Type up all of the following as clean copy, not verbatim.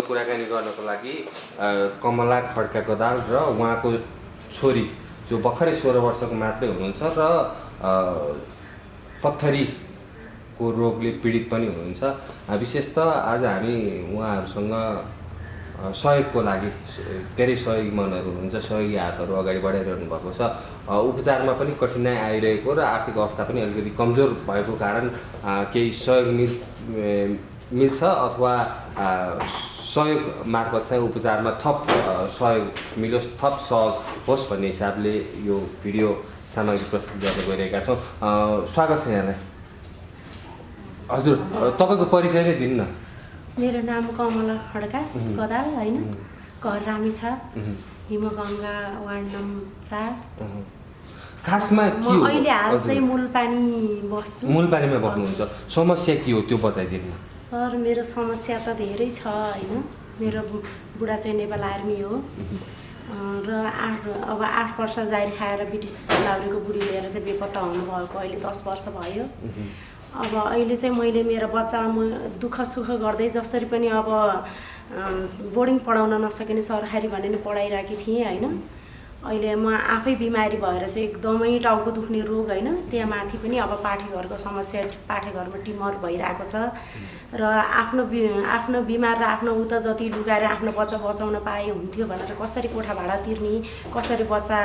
कुराकानी गर्नको लागि कमला खड्का गदाल र उहाँको छोरी जो भर्खरै 16 वर्षको मात्रै हुनुहुन्छ र पत्थरीको रोगले पीडित पनि हुनुहुन्छ। विशेषतः आज हामी उहाँहरूसँग सहयोगको लागि धेरै सहयोगी मनहरू हुनुहुन्छ, सहयोगी हातहरू अगाडि बढाइरहनु भएको छ। उपचारमा पनि कठिनाइ आइरहेको र आर्थिक अवस्था पनि अलिकति कमजोर भएको कारण केही सहयोग मिल्छ अथवा सहयोग मार्फत चाहिँ उपचारमा थप सहयोग मिलोस्, थप सहज होस् भन्ने हिसाबले यो भिडियो सामग्री प्रस्तुत गर्न गइरहेका छौँ। स्वागत छ यहाँलाई। हजुर, तपाईँको परिचय नै दिनु न। मेरो नाम कमला खड्का गदाल होइन, घर रामेछाप, हिमगङ्गा वार्ड नम्बर 4। खासमा के हो? म अहिले हाल चाहिँ मूलपानी बस्छु। मूलपानीमा बस्नुहुन्छ। समस्या के हो त्यो बताइदिनु। सर, मेरो समस्या त धेरै छ होइन। मेरो बुढा चाहिँ नेपाल आर्मी हो र 8 वर्ष जारी खाएर ब्रिटिस लाउरेको बुढी लिएर चाहिँ बेपत्ता हुनुभएको अहिले 10 वर्ष भयो। अब अहिले चाहिँ मैले मेरो बच्चा दुःख सुख गर्दै जसरी पनि अब बोर्डिङ पढाउन नसकिने सरकारी भने नि पढाइरहेकी थिएँ होइन। अहिले म आफै बिमारी भएर चाहिँ एकदमै टाउको दुख्ने रोग होइन, त्यहाँ माथि पनि अब पाठेघरको समस्या, पाठेघरमा टिमर भइरहेको छ र आफ्नो बिमार र आफ्नो उता जति लुगाएर आफ्नो बच्चा बचाउन पाए हुन्थ्यो भनेर कसरी कोठा भाडा तिर्ने, कसरी बच्चा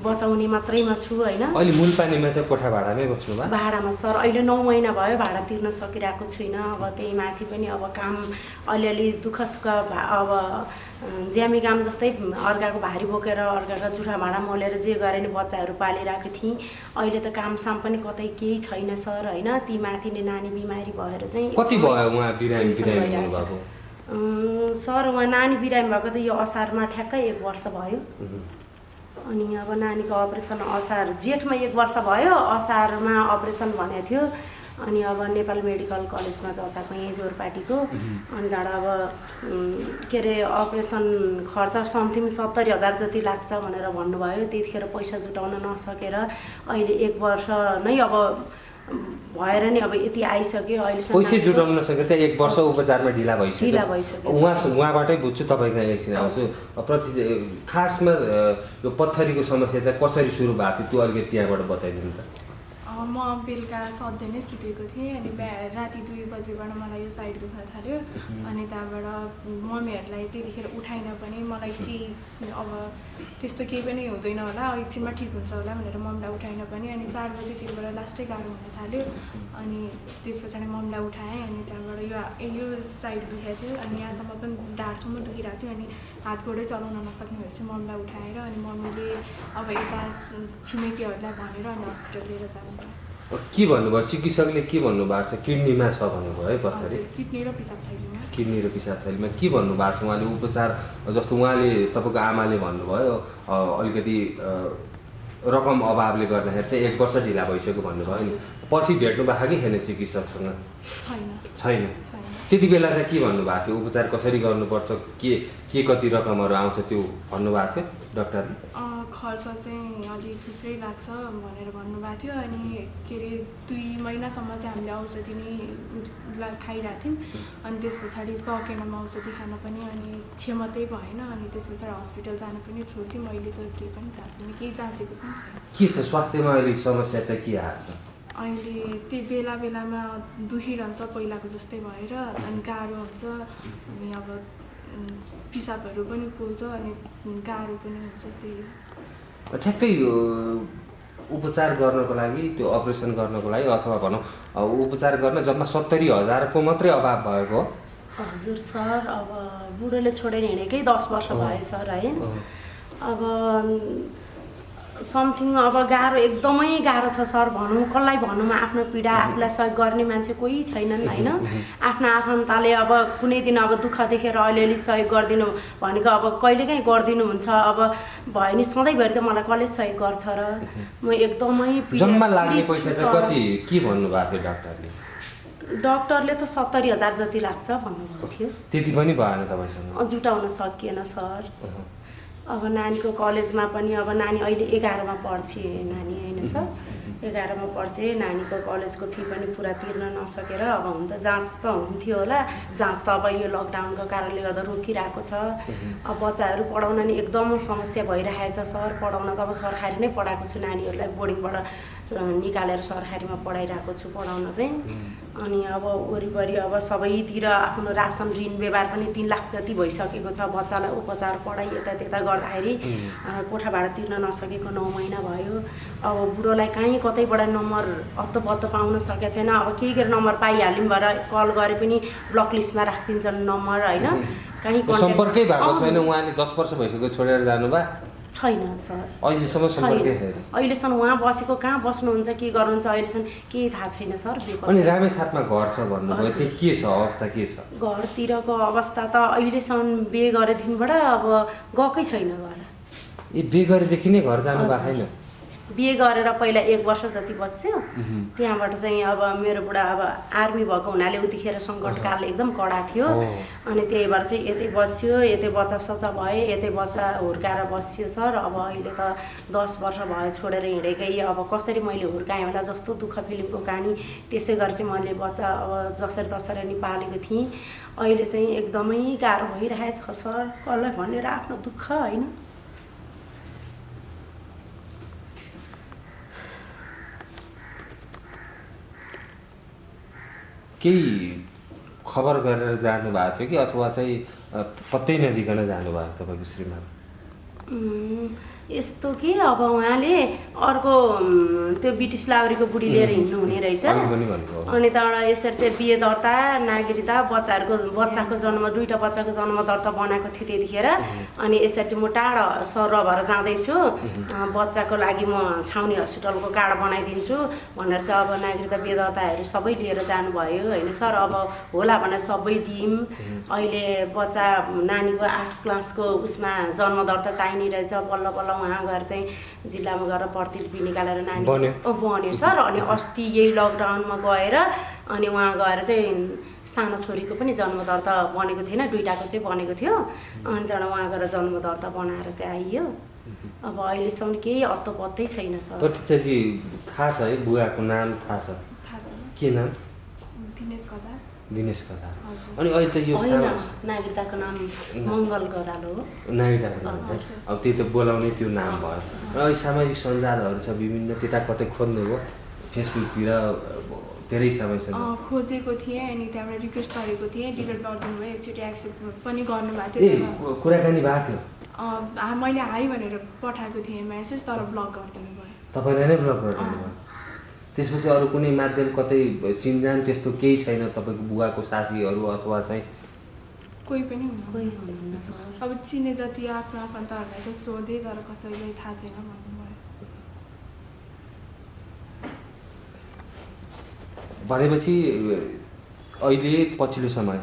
बचाउने मात्रैमा छु होइन। अहिले मूलपानीमा चाहिँ कोठा भाडामै बस्नु भयो? भाडामा सर, अहिले 9 महिना भयो भाडा तिर्न सकिरहेको छुइनँ। अब त्यही माथि पनि अब काम अलिअलि दुःख सुख अब ज्यामी काम जस्तै अर्काको भारी बोकेर अर्काको जुठा भाँडा मोलेर जे गरे नि बच्चाहरू पालिरहेको थिएँ। अहिले त कामसाम पनि कतै केही छैन सर होइन। ती माथि नै नानी बिमारी भएर चाहिँ कति भयो उहाँ बिरामी हुनुभएको? सर, उहाँ नानी बिरामी भएको त यो असारमा ठ्याक्कै 1 वर्ष भयो। अनि अब नानीको अपरेसन जेठमा 1 वर्ष भयो, असारमा अपरेसन भनेको थियो। अनि अब नेपाल मेडिकल कलेजमा जसाको यहीँ जोरपाटीको अनि डाँडा अब के अरे अपरेसन खर्च समथिङ 70,000 जति लाग्छ भनेर भन्नुभयो। त्यतिखेर पैसा जुटाउन नसकेर अहिले 1 वर्ष नै अब भएर नि अब यति आइसक्यो। अहिले पैसा जुटाउन नसकेर चाहिँ 1 वर्ष उपचारमा ढिला भइसक्यो। उहाँबाटै बुझ्छु। तपाईँको एकछिन आउँछु। खासमा यो पत्थरीको समस्या चाहिँ कसरी सुरु भएको थियो त्यो अलिकति त्यहाँबाट बताइदिनु त। म बेलुका सधैँ नै सुतेको थिएँ अनि राति 2 बजेबाट मलाई यो साइड दुख्न थाल्यो। अनि त्यहाँबाट मम्मीहरूलाई त्यतिखेर उठाइन पनि मलाई केही अब त्यस्तो केही पनि हुँदैन होला, एकछिनमा ठिक हुन्छ होला भनेर मम्मीलाई उठाइन पनि। अनि 4 बजेतिरबाट लास्टै गाह्रो हुन थाल्यो। अनि त्यस पछाडि मम्मीलाई उठाएँ। अनि त्यहाँबाट यो साइड दुखेको थियो अनि यहाँसम्म पनि ढाडसम्म दुखिरहेको थियो। अनि हात गोडै चलाउन नसक्ने भएपछि मम्मीलाई उठाएर अनि मम्मीले अब यता छिमेकीहरूलाई भनेर अनि हस्पिटल लिएर जानुभयो। के भन्नुभयो चिकित्सकले? के भन्नुभएको छ? किडनीमा छ भन्नुभयो है पत्थरी? किडनी र पिसाब थैलीमा। किडनी र पिसाब थैलीमा के भन्नुभएको छ उहाँले? उपचार जस्तो उहाँले तपाईँको आमाले भन्नुभयो अलिकति रकम अभावले गर्दाखेरि चाहिँ 1 वर्ष ढिला भइसक्यो भन्नुभयो नि। पछि भेट्नु भएको कि छैन चिकित्सकसँग? छैन। त्यति बेला चाहिँ के भन्नुभएको थियो? उपचार कसरी गर्नुपर्छ, के कति रकमहरू आउँछ त्यो भन्नुभएको थियो डाक्टरले? खर्च चाहिँ अलि थुप्रै लाग्छ भनेर भन्नुभएको थियो। अनि के अरे 2 महिनासम्म चाहिँ हामीले औषधि नै खाइरहेको थियौँ। अनि त्यस पछाडि सकेन औषधि खान पनि अनि क्षमतै भएन। अनि त्यस पछाडि हस्पिटल जानु पनि छोड्थ्यौँ। अहिले त केही पनि थाहा छैन, केही जाँचेको पनि छैन। के छ स्वास्थ्यमा अहिले समस्या चाहिँ के आएको छ? अहिले त्यो बेलामा दुखिरहन्छ पहिलाको जस्तै भएर अनि गाह्रो हुन्छ। अनि अब पिसाबहरू पनि पोल्छ अनि गाह्रो पनि हुन्छ। त्यही ठ्याक्कै उपचार गर्नको लागि, त्यो अपरेसन गर्नको लागि अथवा भनौँ उपचार गर्न जम्मा 70,000 को मात्रै अभाव भएको? हजुर सर, अब बुढोले छोडेर हिँडेकै 10 वर्ष भयो सर है। अब समथिङ अब गाह्रो, एकदमै गाह्रो छ सर। भनौँ कसलाई भनौँ, आफ्नो पीडा आफूलाई सहयोग गर्ने मान्छे कोही छैनन् होइन। आफ्ना आफन्तले अब कुनै दिन अब दुःख देखेर अलिअलि सहयोग गरिदिनु भनेको अब कहिलेकाहीँ गरिदिनुहुन्छ। अब भयो नि सधैँभरि त मलाई कसले सहयोग गर्छ र? म एकदमै जम्मा लाग्ने पैसा चाहिँ कति के भन्नुभएको थियो डाक्टरले? डाक्टरले त 70,000 जति लाग्छ भन्नुभएको थियो। त्यति पनि भएन तपाईँसँग? जुटाउन सकिएन सर। अब नानीको कलेजमा पनि अब नानी अहिले 11मा पढ्छ नानी होइन सर। 11मा पढ्छे नानीको कलेजको फी पनि पुरा तिर्न नसकेर अब हुन त जाँच त हुन्थ्यो होला, जाँच त अब यो लकडाउनको कारणले गर्दा रोकिरहेको छ। अब बच्चाहरू पढाउन नि एकदम समस्या भइरहेको छ सर। पढाउन त अब सरकारी नै पढाएको छु, नानीहरूलाई बोर्डिङबाट निकालेर सरकारीमा पढाइरहेको छु पढाउन चाहिँ। अनि अब वरिपरि अब सबैतिर आफ्नो रासन ऋण व्यवहार पनि 3 लाख जति भइसकेको छ। बच्चालाई उपचार पढाइ यता गर्दाखेरि कोठा भाडा तिर्न नसकेको 9 महिना भयो। अब बुढोलाई कहीँ कतैबाट नम्बर हत्तपत्त पाउन सकेको छैन। अब केही गरेर नम्बर पाइहाल्यौँ भएर कल गरे पनि ब्लक लिस्टमा राखिदिन्छन् नम्बर होइन। कहीँ सम्पर्कै भएको छैन। उहाँले 10 वर्ष भइसक्यो छोडेर जानुभयो छैन सर, अहिलेसम्म सम्पर्कै छैन। अहिलेसम्म उहाँ बसेको कहाँ बस्नुहुन्छ के गर्नुहुन्छ अहिलेसम्म केही थाहा छैन सर। अनि रामेछापमा घर छ भन्नुभयो, त्यो के छ अवस्था के छ? घरतिरको अवस्था त अहिलेसम्म बिहे गरेदेखिबाट अब गएकै छैन घर। ए बिहे गरेदेखि नै घर जानु भएको छैन? बिहे गरेर पहिला 1 वर्ष जति बस्यो, त्यहाँबाट चाहिँ अब मेरो बुढा अब आर्मी भएको हुनाले उतिखेर सङ्कटकाल एकदम कडा थियो। अनि त्यही भएर चाहिँ यतै बस्यो, यतै बच्चा सच्चा भए, यतै बच्चा हुर्काएर बस्यो सर। अब अहिले त 10 वर्ष भयो छोडेर हिँडेकै। अब कसरी मैले हुर्काएँ होला जस्तो दुःख फिल्मको कहानी त्यसै गरी चाहिँ मैले बच्चा अब जसरी तसरी नि पालेको थिएँ। अहिले चाहिँ एकदमै गाह्रो भइरहेछ सर। कसलाई भनेर आफ्नो दुःख होइन। केही खबर गरेर जानुभएको थियो कि अथवा चाहिँ पत्तै नदिकन जानुभएको तपाईँको श्रीमान? यस्तो कि अब उहाँले अर्को त्यो ब्रिटिस लाउरीको बुढी लिएर हिँड्नु हुने रहेछ। अनि त्यहाँबाट यसरी चाहिँ बिहे दर्ता नागरिकता बच्चाको जन्म 2टा बच्चाको जन्म दर्ता बनाएको थियो त्यतिखेर। अनि यसरी चाहिँ म टाढा सर भएर जाँदैछु, बच्चाको लागि म छाउनी हस्पिटलको कार्ड बनाइदिन्छु भनेर चाहिँ अब नागरिकता बिहे दर्ताहरू सबै लिएर जानुभयो होइन सर। अब होला भनेर सबै दियौँ। अहिले बच्चा नानीको 8 क्लासको उसमा जन्म दर्ता चाहिने रहेछ। बल्ल बल्ल उहाँ गएर चाहिँ जिल्लामा गएर प्रतिलिपि निकालेर नानी बन्यो सर। अनि अस्ति यही लकडाउनमा गएर अनि उहाँ गएर चाहिँ सानो छोरीको पनि जन्म दर्ता बनेको थिएन, 2टाको चाहिँ बनेको थियो। अनि त्यहाँबाट उहाँ गएर जन्म दर्ता बनाएर चाहिँ आइयो। अब अहिलेसम्म केही अत्तो-पत्तै छैन सर। प्रतिताजी थाहा छ है बुवाको नाम थाहा छ? थाहा छ। के नाम? दिनेश कथा। अनि अहिले त यो नागरिकताको नाम मङ्गल गराल हो। नागरिकताको नाम अब त्यही त बोलाउने त्यो नाम भयो। र अहिले सामाजिक सञ्जालहरू छ विभिन्न, त्यता कतै खोज्नुभयो? फेसबुकतिर धेरै समयसम्म खोजेको थिएँ। अनि त्यहाँबाट रिक्वेस्ट गरेको थिएँ, डिलिट गरिदिनु भयो। एकचोटि एक्सेप्ट पनि गर्नुभएको थियो। कुराकानी भएको थियो? मैले हाई भनेर पठाएको थिएँ मेसेज, तर ब्लक गरिदिनु भयो। तपाईँलाई नै ब्लक गरिदिनु भयो? त्यसपछि अरू कुनै माध्यम कतै चिनजान त्यस्तो केही छैन तपाईँको बुवाको साथीहरू अथवा चाहिँ? कोही पनि हुनुहुन्न सर। अब चिने जति आफ्नो आफन्तहरूलाई त सोधेँ, तर कसैलाई थाहा छैन भन्नुभयो। भनेपछि अहिले पछिल्लो समय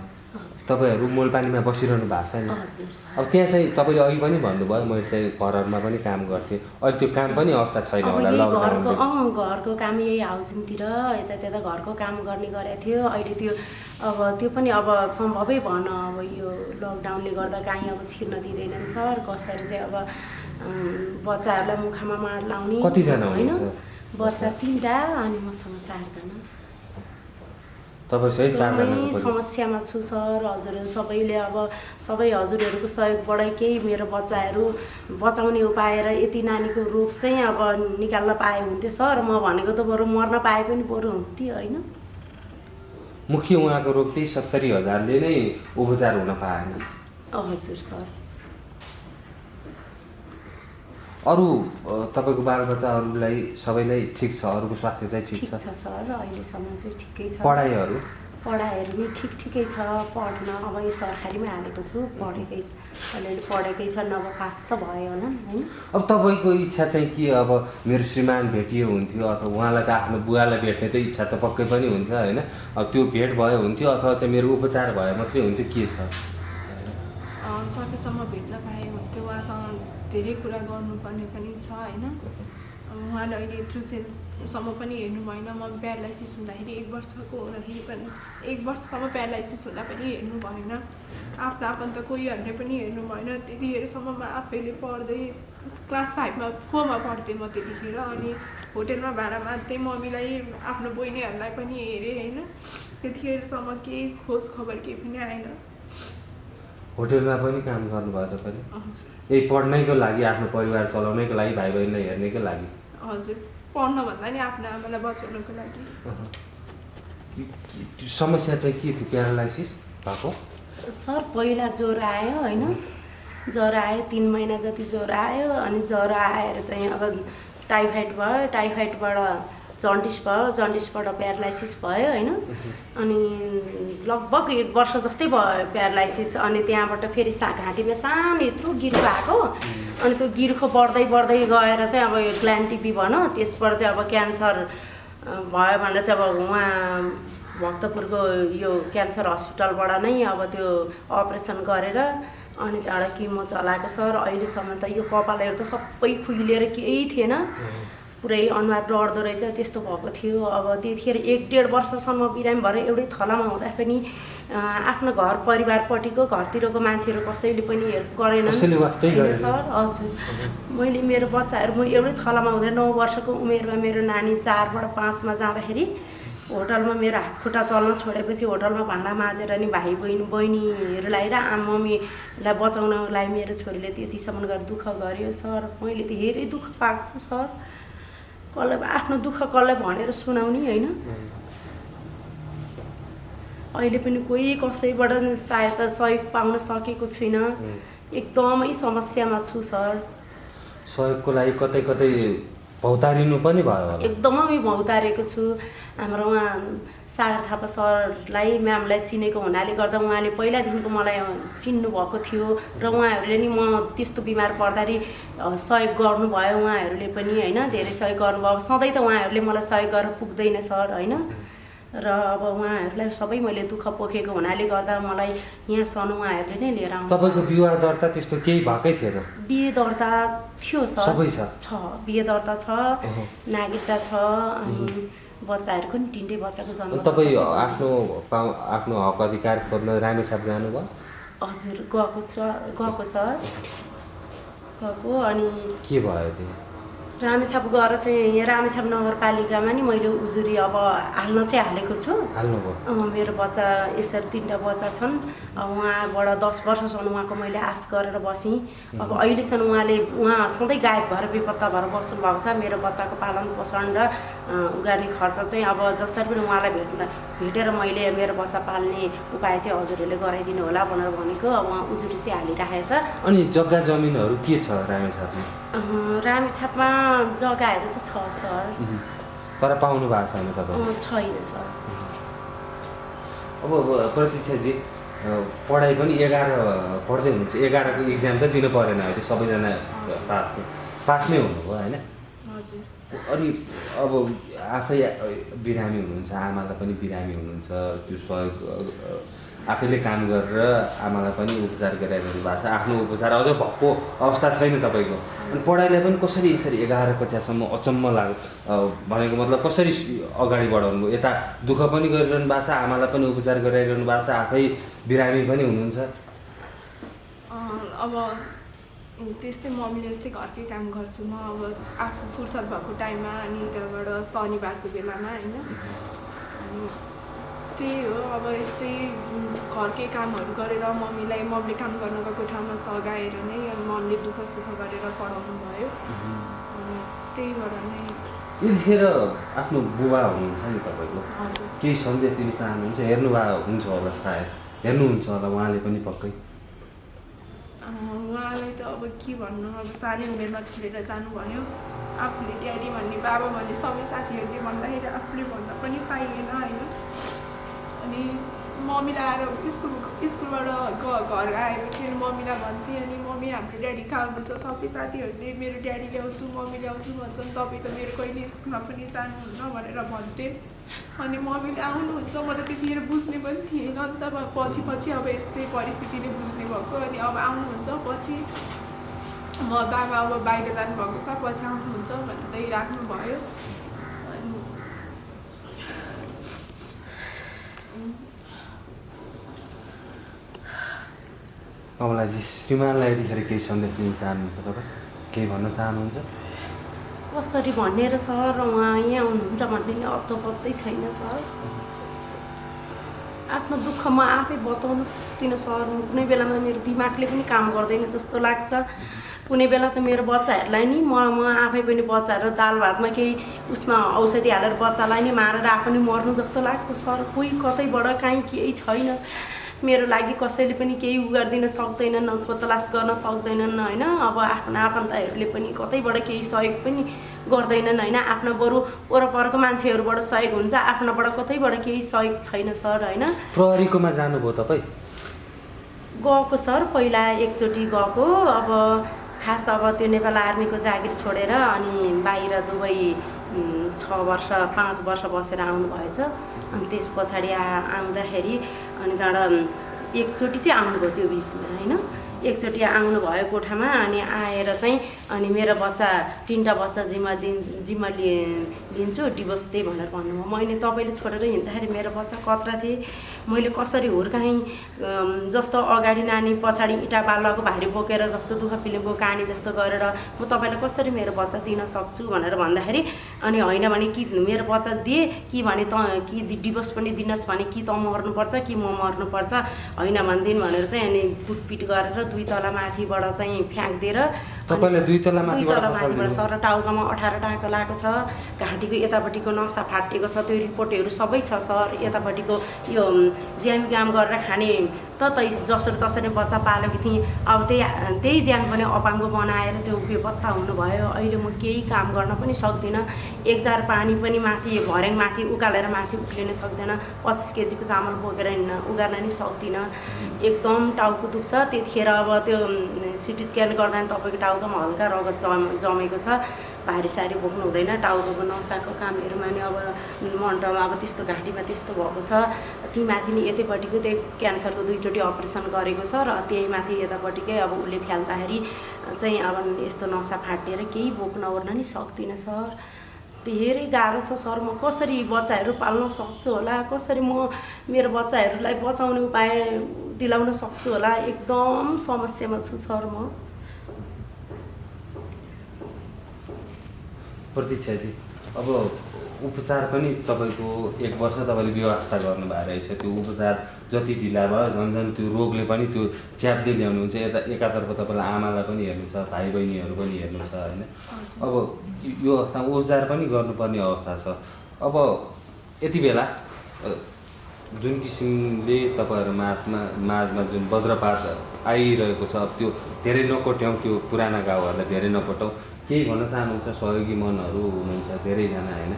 तपाईँहरू मोलपानीमा बसिरहनु भएको छैन? अब त्यहाँ चाहिँ तपाईँले अघि पनि भन्नुभयो मैले चाहिँ घरहरूमा पनि काम गर्थेँ, अहिले त्यो काम पनि अवस्था छैन होला लकडाउनले? घरको काम यही हाउसिङतिर यता घरको काम गर्ने गरेको थियो। अहिले त्यो अब त्यो पनि अब सम्भवै भएन। अब यो लकडाउनले गर्दा कहीँ अब छिर्न दिँदैनन् सर। कसरी चाहिँ अब बच्चाहरूलाई मुखमा माड लाउने? कतिजना होइन? बच्चा 3टा अनि मसँग 4 जना। तपाईँ 4 जना समस्यामा छु सर। हजुरहरू सबैले अब सबै हजुरहरूको सहयोगबाटै केही मेरो बच्चाहरू बचाउने उपाय र यति नानीको रोग चाहिँ अब निकाल्न पाए हुन्थ्यो सर। म भनेको त बरु मर्न पाए पनि बरु हुन्थ्यो होइन। मुख्य उहाँको रोग त्यही 70,000ले नै उपचार हुन पाएन? हजुर सर। अरू तपाईँको बालबच्चाहरूलाई सबैलाई ठिक छ? अरूको स्वास्थ्य चाहिँ ठिक छ? ठिक छ सर, अहिलेसम्म चाहिँ ठिकै छ। पढाइहरू पनि ठिकै छ। पढ्न अब यो सरकारीमा हालेको छु। अलिअलि पढेकै छ, नभए पास त भयो होला होइन। अब तपाईँको इच्छा चाहिँ के? अब मेरो श्रीमान भेटियो हुन्थ्यो अथवा उहाँलाई त आफ्नो बुवालाई भेट्ने त इच्छा त पक्कै पनि हुन्छ होइन? अब त्यो भेट भयो हुन्थ्यो अथवा चाहिँ मेरो उपचार भयो मात्रै हुन्थ्यो, के छ? सकेसम्म भेट्न पाए हुन्थ्यो। उहाँसँग धेरै कुरा गर्नुपर्ने पनि छ होइन। उहाँले अहिले ट्रुसेलसम्म पनि हेर्नु भएन। म प्यारालाइसिस हुँदाखेरि 1 वर्षको हुँदाखेरि पनि 1 वर्षसम्म प्यारालाइसिस हुँदा पनि हेर्नु भएन। आफ्नो आफन्त कोहीहरूले पनि हेर्नु भएन। त्यतिखेरसम्म म आफैले पढ्दै क्लास 5मा 4मा पढ्थेँ म त्यतिखेर। अनि होटेलमा भाडा माग्दै मम्मीलाई आफ्नो बहिनीहरूलाई पनि हेरेँ होइन। त्यतिखेरसम्म केही खोज खबर केही पनि आएन। होटेलमा पनि काम गर्नुभयो तपाईँले? यही पढ्नैको लागि, आफ्नो परिवार चलाउनैको लागि, भाइ बहिनीलाई हेर्नैको लागि? हजुर, पढ्न भन्दा नि आफ्नो आमालाई बचाउनको लागि। समस्या चाहिँ के थियो प्यारालाइसिस भएको? सर पहिला ज्वरो आयो होइन, ज्वरो आयो 3 महिना जति ज्वरो आयो। अनि ज्वरो आएर चाहिँ अब टाइफाइड भयो, टाइफाइडबाट जन्डिस भयो, जन्डिसबाट प्यारालाइसिस भयो होइन। अनि लगभग 1 वर्ष जस्तै भयो प्यारालाइसिस। अनि त्यहाँबाट फेरि घाँटीमा सानो यत्रो गिर्खो आएको। अनि त्यो गिर्खो बढ्दै बढ्दै गएर चाहिँ अब यो ग्ल्यान्ड टिबी भनौँ, त्यसबाट चाहिँ अब क्यान्सर भयो भनेर चाहिँ अब उहाँ भक्तपुरको यो क्यान्सर हस्पिटलबाट नै अब त्यो अपरेसन गरेर अनि त्यहाँबाट किमो चलाएको सर। अहिलेसम्म त यो कपालहरू त सबै फुलिएर केही थिएन, पुरै अनुहार डढ्दो रहेछ त्यस्तो भएको थियो। अब त्यतिखेर 1-1.5 वर्षसम्म बिरामी भएर एउटै थलामा हुँदा पनि आफ्नो घर परिवारपट्टिको घरतिरको मान्छेहरू कसैले पनि हेल्प गरेन सर। हजुर, मैले मेरो बच्चाहरू म एउटै थलामा हुँदा 9 वर्षको उमेरमा मेरो नानी 4बाट 5मा जाँदाखेरि होटलमा मेरो हात खुट्टा चल्न छोडेपछि होटलमा भाँडा माझेर नि भाइ बहिनीहरूलाई र मम्मीलाई बचाउनलाई मेरो छोरीले त्यतिसम्म गरेर दुःख गर्यो सर। मैले धेरै दुःख पाएको छु सर। कसलाई आफ्नो दुःख कसलाई भनेर सुनाउने होइन। अहिले पनि कोही कसैबाट सहायता सहयोग पाउन सकेको छुइनँ। एकदमै समस्यामा छु सर। सहयोगको लागि कतै कतै भौतारिनु पनि भयो होला? एकदमै भौतारेको छु। हाम्रो उहाँ सागर थापा सरलाई म्यामलाई चिनेको हुनाले गर्दा उहाँले पहिलादेखिको मलाई चिन्नुभएको थियो र उहाँहरूले नि म त्यस्तो बिमार पर्दाखेरि सहयोग गर्नुभयो उहाँहरूले पनि होइन। धेरै सहयोग गर्नुभयो। सधैँ त उहाँहरूले मलाई सहयोग गरेर पुग्दैन सर होइन। र अब उहाँहरूलाई सबै मैले दुःख पोखेको हुनाले गर्दा मलाई यहाँसम्म उहाँहरूले नै लिएर आउनु। तपाईँको विवाह दर्ता त्यस्तो केही भएकै थिएन? बिहे दर्ता थियो सर। सबै छ? बिहे दर्ता छ, नागरिकता छ। अनि बच्चाहरूको नि 3टै बच्चाको जन्म। तपाईँ आफ्नो हक अधिकार खोज्न रामेछाप जानुभयो? हजुर, गएको सर गएको। अनि के भयो त्यो? रामेछाप गएर चाहिँ यहाँ रामेछाप नगरपालिकामा नि मैले उजुरी अब हाल्न चाहिँ हालेको छु। हाल्नुभयो? मेरो बच्चा यसरी 3टा बच्चा छन्। अब उहाँबाट 10 वर्षसम्म उहाँको मैले आश गरेर बसेँ। अब अहिलेसम्म उहाँ सधैँ गायब भएर बेपत्ता भएर बस्नु भएको छ। मेरो बच्चाको पालन पोषण र उगार्ने खर्च चाहिँ अब जसरी पनि उहाँलाई भेटेर मैले मेरो बच्चा पाल्ने उपाय चाहिँ हजुरहरूले गराइदिनु होला भनेर भनेको। अब उहाँ उजुरी चाहिँ हालिराखेको छ। अनि जग्गा जमिनहरू के छ रामेछापमा? रामेछापमा जग्गाहरू त छ सर, तर पाउनु भएको छैन तपाईँ? छैन सर। अब प्रतीक्षाजी पढाइ पनि 11 पढ्दै हुनुहुन्छ। 11को इक्जाम त दिनु परेन अहिले, सबैजना पास नै हुनुभयो होइन? हजुर। अनि अब आफै बिरामी हुनुहुन्छ, आमालाई पनि बिरामी हुनुहुन्छ। त्यो सहयोग आफैले काम गरेर आमालाई पनि उपचार गराइरहनु भएको छ। आफ्नो उपचार अझ भएको अवस्था छैन तपाईँको। अनि पढाइलाई पनि कसरी यसरी 11 कक्षासम्म अचम्म लाग्यो भनेको मतलब कसरी अगाडि बढाउनु भयो? यता दुःख पनि गरिरहनु भएको छ, आमालाई पनि उपचार गराइरहनु भएको छ, आफै बिरामी पनि हुनुहुन्छ। अब त्यस्तै मम्मीले जस्तै घरकै काम गर्छु म। अब आफू फुर्सद भएको टाइममा अनि त्यहाँबाट शनिबारको बेलामा होइन। अनि त्यही हो, अब यस्तै घरकै कामहरू गरेर मम्मीले काम गर्न गएको ठाउँमा सघाएर नै मम्मीले दुःख सुख गरेर पढाउनु भयो। अनि त्यहीबाट नै यतिखेर आफ्नो बुबा हुनुहुन्छ नि तपाईँको, केही सन्देश दिन चाहनुहुन्छ? हेर्नुभएको हुन्छ होला, सायद हेर्नुहुन्छ होला उहाँले पनि पक्कै। उहाँलाई त अब के भन्नु, अब सानै उमेरमा छोडेर जानुभयो। आफूले ड्याडी भन्ने बाबा भन्ने सबै साथीहरूले भन्दाखेरि आफूले भन्न पनि पाइएन होइन। अनि मम्मीलाई आएर स्कुलबाट घर आएपछि मम्मीलाई भन्थेँ। अनि मम्मी हाम्रो ड्याडी कहाँ हुनुहुन्छ? सबै साथीहरूले मेरो ड्याडी ल्याउँछु मम्मी ल्याउँछु भन्छन्, तपाईँ त मेरो कहिले स्कुलमा पनि जानुहुन्न भनेर भन्थेँ। अनि मम्मीले आउनुहुन्छ, म त त्यतिखेर बुझ्ने पनि थिएन। तब पछि अब यस्तै परिस्थितिले बुझ्ने भएको। अनि अब आउनुहुन्छ पछि बाबा अब बाहिर जानुभएको छ, पछि आउनुहुन्छ भनेर चाहिँ राख्नुभयो। अनि कमलाजी, श्रीमानलाई यतिखेर केही सन्देश दिन चाहनुहुन्छ तपाईँ? केही भन्न चाहनुहुन्छ? कसरी भन्ने र सर उहाँ यहाँ आउनुहुन्छ भन्ने नि अत्तो पत्तै छैन सर। आफ्नो दुःख म आफै बताउन सक्दिनँ सर। कुनै बेलामा त मेरो दिमागले पनि काम गर्दैन जस्तो लाग्छ। कुनै बेला त मेरो बच्चाहरूलाई नि म आफै पनि बच्चाहरू दाल भातमा केही उसमा औषधि हालेर बच्चालाई नि मारेर आफू नि मर्नु जस्तो लाग्छ सर। कोही कतैबाट काहीँ केही छैन मेरो लागि, कसैले पनि केही गरिदिन सक्दैनन्, खोतलास गर्न सक्दैनन् होइन। अब आफ्ना आफन्तहरूले पनि कतैबाट केही सहयोग पनि गर्दैनन् होइन। आफ्ना बरु वरपरको मान्छेहरूबाट सहयोग हुन्छ, आफ्नाबाट कतैबाट केही सहयोग छैन सर होइन। प्रहरीकोमा जानुभयो तपाईँ? गएको सर, पहिला एकचोटि गएको। अब खास अब त्यो नेपाल आर्मीको जागिर छोडेर अनि बाहिर दुबई 6 वर्ष 5 वर्ष बसेर आउनुभएछ। अनि त्यस पछाडि आउँदाखेरि अनि त्यहाँबाट एकचोटि चाहिँ आउनुभयो त्यो बिचमा होइन। एकचोटि आउनुभयो कोठामा अनि आएर चाहिँ अनि मेरो बच्चा 3टा बच्चा जिम्मा लिन्छु डिभोर्स दे भनेर भन्नुभयो। मैले तपाईँले छोडेर हिँड्दाखेरि मेरो बच्चा कत्रा थिएँ, मैले कसरी हुर्काएँ जस्तो अगाडि नानी पछाडि इँटा बालुवाको भारी बोकेर जस्तो दुःख फिल्मको कहानी जस्तो गरेर म तपाईँलाई कसरी मेरो बच्चा दिन सक्छु भनेर भन्दाखेरि अनि होइन भने कि मेरो बच्चा दिए कि भने कि डिभोर्स पनि दिनुहोस् भने कि त मर्नुपर्छ कि म मर्नुपर्छ, होइन भनिदिनु भनेर चाहिँ अनि कुटपिट गरेर 2 तला माथिबाट चाहिँ फ्याँकिदिएर तपाईँले 2 तला माथिबाट सर टाउकामा 18 टाँका लागेको छ, घाँटीको यतापट्टिको नसा फाटेको छ, त्यो रिपोर्टहरू सबै छ सर। यतापट्टिको यो ज्यामी काम गरेर खाने जसरी तसरी बच्चा पालेको थिएँ। अब त्यही ज्यान पनि अपाङ्गो बनाएर चाहिँ बेपत्ता हुनुभयो। अहिले म केही काम गर्न पनि सक्दिनँ। 1 जार पानी पनि माथि भर्याङ माथि उकालेर माथि उक्लिन सक्दैन। 25 केजीको चामल बोकेर उगार्न नि सक्दिनँ। एकदम टाउको दुख्छ। त्यतिखेर अब त्यो सिटी स्क्यान गर्दा तपाईँको टाउकोमा हल्का रगत जमेको छ, भारी सारी बोक्नु हुँदैन। टाउकोको नसाको कामहरूमा नि अब मन्टमा अब त्यस्तो घाँटीमा त्यस्तो भएको छ। ती माथि नि यतैपट्टिको त्यही क्यान्सरको 2 चोटि अपरेसन गरेको छ र त्यही माथि यतापट्टिकै अब उसले फ्याल्दाखेरि चाहिँ अब यस्तो नसा फाटेर केही बोक्न ओर्न नि सक्दिनँ सर। धेरै गाह्रो छ सर। म कसरी बच्चाहरू पाल्न सक्छु होला, कसरी म मेरो बच्चाहरूलाई बचाउने उपाय दिलाउन सक्छु होला, एकदम समस्यामा छु सर म। प्रतीक्षाजी, अब उपचार पनि तपाईँको 1 वर्ष तपाईँले व्यवस्था गर्नुभएको रहेछ। त्यो उपचार जति ढिला भयो झन् त्यो रोगले पनि त्यो च्याप्दै ल्याउनुहुन्छ। एकातर्फ तपाईँलाई आमालाई पनि हेर्नु छ, भाइ बहिनीहरू पनि हेर्नु छ होइन। अब यो अवस्थामा उपचार पनि गर्नुपर्ने अवस्था छ। अब यति बेला जुन किसिमले तपाईँहरू माझमा जुन वज्रपात आइरहेको छ, त्यो धेरै नकोट्यौँ, त्यो पुराना गाउँहरूलाई धेरै नकोटौँ। केही भन्न चाहनुहुन्छ? सहयोगी मनहरू हुनुहुन्छ धेरैजना होइन।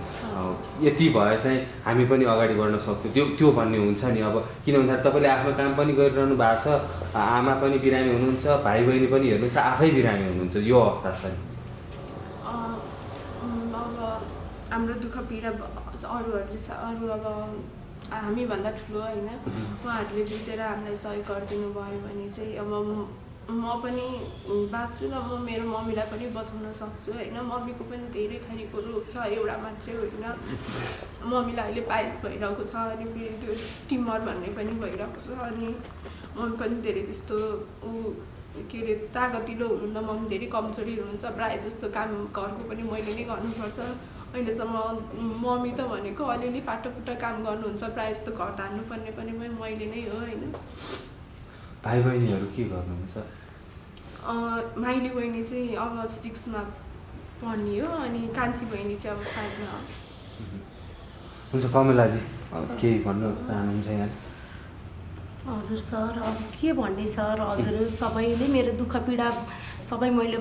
यति भए चाहिँ हामी पनि अगाडि बढ्न सक्छौँ त्यो भन्ने हुन्छ नि। अब किन भन्दाखेरि तपाईँले आफ्नो काम पनि गरिरहनु भएको छ, आमा पनि बिरामी हुनुहुन्छ, भाइ बहिनी पनि हेर्नुहुन्छ, आफै बिरामी हुनुहुन्छ, यो अवस्था छ नि। अब हाम्रो दुःख पीडा अरू अब हामीभन्दा ठुलो होइन, उहाँहरूले बुझेर हामीलाई सहयोग गरिदिनु भयो भने चाहिँ अब म पनि बाँच्छु र म मेरो मम्मीलाई पनि बचाउन सक्छु होइन। मम्मीको पनि धेरै थरीको रोग छ, एउटा मात्रै होइन। मम्मीलाई अहिले पाइल्स भइरहेको छ, अनि फेरि त्यो टिमर भन्ने पनि भइरहेको छ। अनि मम्मी पनि धेरै त्यस्तो के अरे तागतिलो हुनुहुन्न, मम्मी धेरै कमजोरी हुनुहुन्छ। प्रायः जस्तो काम घरको पनि मैले नै गर्नुपर्छ। अहिलेसम्म मम्मी त भनेको अलिअलि फाटोफुटो काम गर्नुहुन्छ, प्रायः जस्तो घर धान्नुपर्ने पनि मैले नै हो होइन। भाइ बहिनीहरू के गर्नुहुन्छ? माइली बहिनी चाहिँ अब 6मा पढ्ने हो, अनि कान्छी बहिनी चाहिँ अब 5मा हो। हुन्छ कमलाजी, केही भन्न चाहनुहुन्छ यहाँ? हजुर सर, अब के भन्ने सर, हजुर सबैले मेरो दुःख पीडा सबै मैले